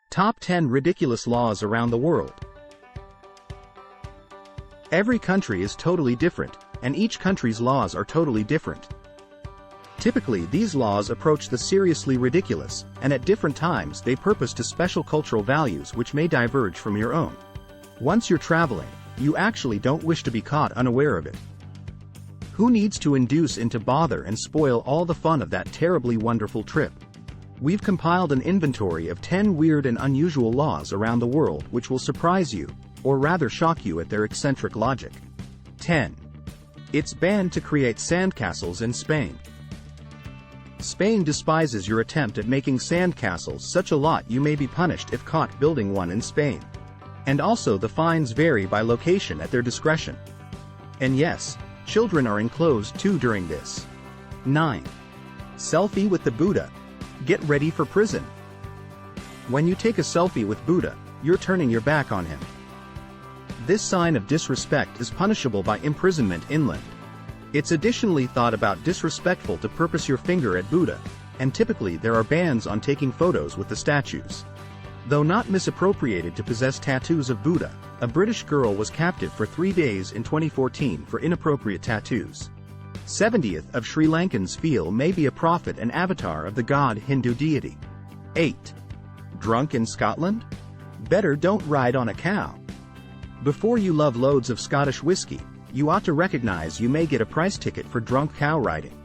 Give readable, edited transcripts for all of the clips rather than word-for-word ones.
Top 10 ridiculous laws around the world. Every country is totally different, and each country's laws are totally different. Typically, these laws approach the seriously ridiculous, and at different times they purpose to special cultural values which may diverge from your own. Once you're traveling, you actually don't wish to be caught unaware of it. Who needs to induce into bother and spoil all the fun of that terribly wonderful trip? We've compiled an inventory of 10 weird and unusual laws around the world which will surprise you, or rather shock you at their eccentric logic. 10. It's banned to create sandcastles in Spain. Spain despises your attempt at making sandcastles such a lot you may be punished if caught building one in Spain. And also the fines vary by location at their discretion. And yes, children are enclosed too during this. 9. Selfie with the Buddha. Get ready for prison. When you take a selfie with Buddha, you're turning your back on him. This sign of disrespect is punishable by imprisonment inland. It's additionally thought about disrespectful to purpose your finger at Buddha, and typically there are bans on taking photos with the statues. Though not misappropriated to possess tattoos of Buddha, a British girl was captive for 3 days in 2014 for inappropriate tattoos. 70th of Sri Lankans feel may be a prophet and avatar of the god Hindu deity. 8. Drunk in Scotland? Better don't ride on a cow. Before you love loads of Scottish whiskey, you ought to recognize you may get a price ticket for drunk cow riding.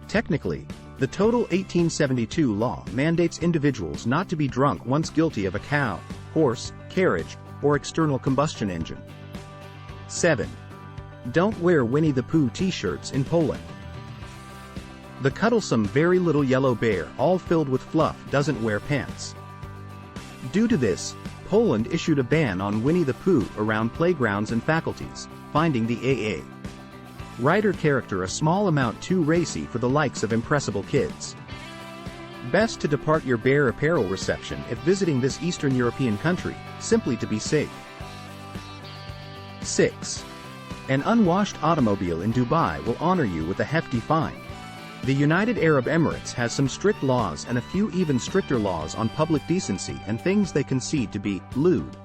Technically, the Total 1872 law mandates individuals not to be drunk once guilty of a cow, horse, carriage, or external combustion engine. 7. Don't wear Winnie the Pooh t-shirts in Poland. The cuddlesome very little yellow bear all filled with fluff doesn't wear pants. Due to this, Poland issued a ban on Winnie the Pooh around playgrounds and faculties, finding the AA writer character a small amount too racy for the likes of impressible kids. Best to depart your bear apparel reception if visiting this Eastern European country, simply to be safe. 6. An unwashed automobile in Dubai will honor you with a hefty fine. The United Arab Emirates has some strict laws and a few even stricter laws on public decency and things they concede to be lewd.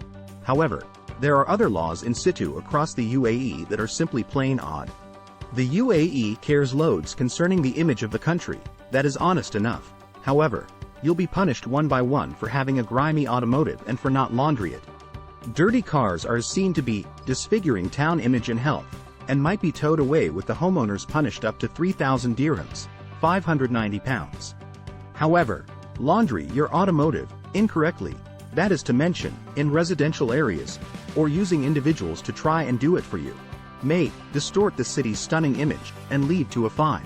However, there are other laws in situ across the UAE that are simply plain odd. The UAE cares loads concerning the image of the country, that is honest enough. However, you'll be punished one by one for having a grimy automotive and for not laundry it. Dirty cars are seen to be disfiguring town image and health, and might be towed away with the homeowners punished up to 3,000 dirhams, 590 pounds. However, laundry your automotive, incorrectly, that is to mention, in residential areas, or using individuals to try and do it for you, may distort the city's stunning image and lead to a fine.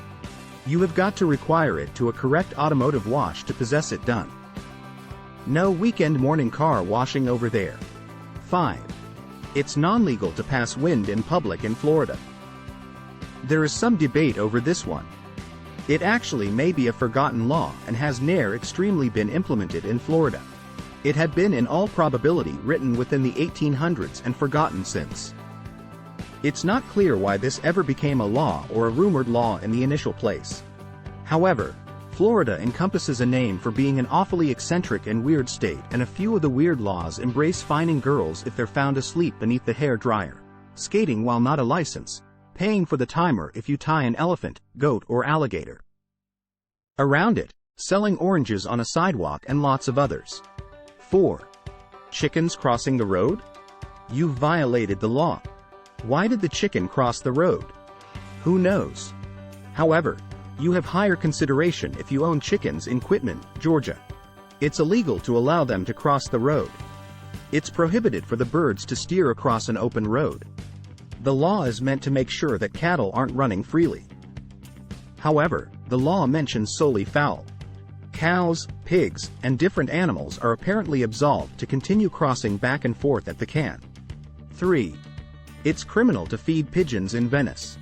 You have got to require it to a correct automotive wash to possess it done. No weekend morning car washing over there. 5. It's non-legal to pass wind in public in Florida. There is some debate over this one. It actually may be a forgotten law and has ne'er extremely been implemented in Florida. It had been in all probability written within the 1800s and forgotten since. It's not clear why this ever became a law or a rumored law in the initial place. However, Florida encompasses a name for being an awfully eccentric and weird state, and a few of the weird laws embrace fining girls if they're found asleep beneath the hair dryer, skating while not a license, paying for the timer if you tie an elephant, goat or alligator around it, selling oranges on a sidewalk and lots of others. 4. Chickens crossing the road? You've violated the law. Why did the chicken cross the road? Who knows? However, you have higher consideration if you own chickens in Quitman, Georgia. It's illegal to allow them to cross the road. It's prohibited for the birds to steer across an open road. The law is meant to make sure that cattle aren't running freely. However, the law mentions solely fowl. Cows, pigs, and different animals are apparently absolved to continue crossing back and forth at the can. 3. It's criminal to feed pigeons in Venice.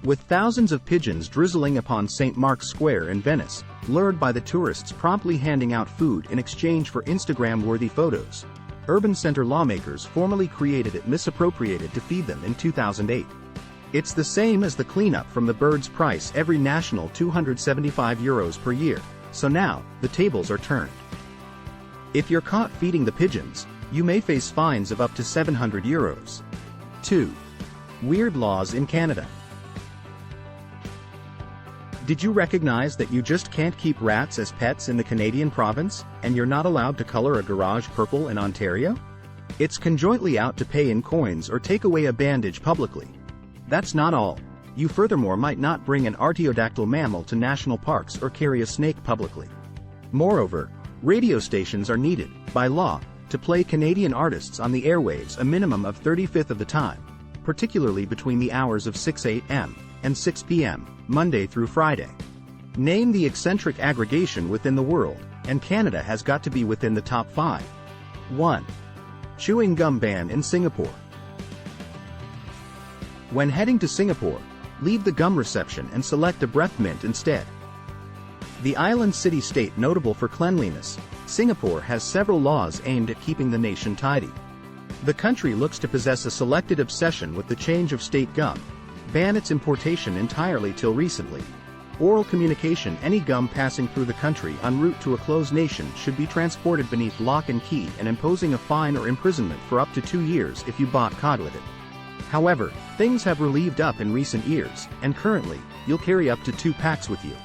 With thousands of pigeons drizzling upon St. Mark's Square in Venice, lured by the tourists promptly handing out food in exchange for Instagram-worthy photos, urban center lawmakers formally created it misappropriated to feed them in 2008. It's the same as the cleanup from the bird's price every national €275 per year, so now, the tables are turned. If you're caught feeding the pigeons, you may face fines of up to €700. 2. Weird laws in Canada. Did you recognize that you just can't keep rats as pets in the Canadian province, and you're not allowed to color a garage purple in Ontario? It's conjointly out to pay in coins or take away a bandage publicly. That's not all. You furthermore might not bring an artiodactyl mammal to national parks or carry a snake publicly. Moreover, radio stations are needed, by law, to play Canadian artists on the airwaves a minimum of 35th of the time, particularly between the hours of 6 a.m. and 6 p.m., Monday through Friday. Name the eccentric aggregation within the world, and Canada has got to be within the top 5. 1. Chewing gum ban in Singapore. When heading to Singapore, leave the gum reception and select a breath mint instead. The island city-state notable for cleanliness, Singapore has several laws aimed at keeping the nation tidy. The country looks to possess a selected obsession with the change of state gum, ban its importation entirely till recently. Oral communication: any gum passing through the country en route to a closed nation should be transported beneath lock and key, and imposing a fine or imprisonment for up to 2 years if you bought caught with it. However, things have relieved up in recent years, and currently, you'll carry up to 2 packs with you.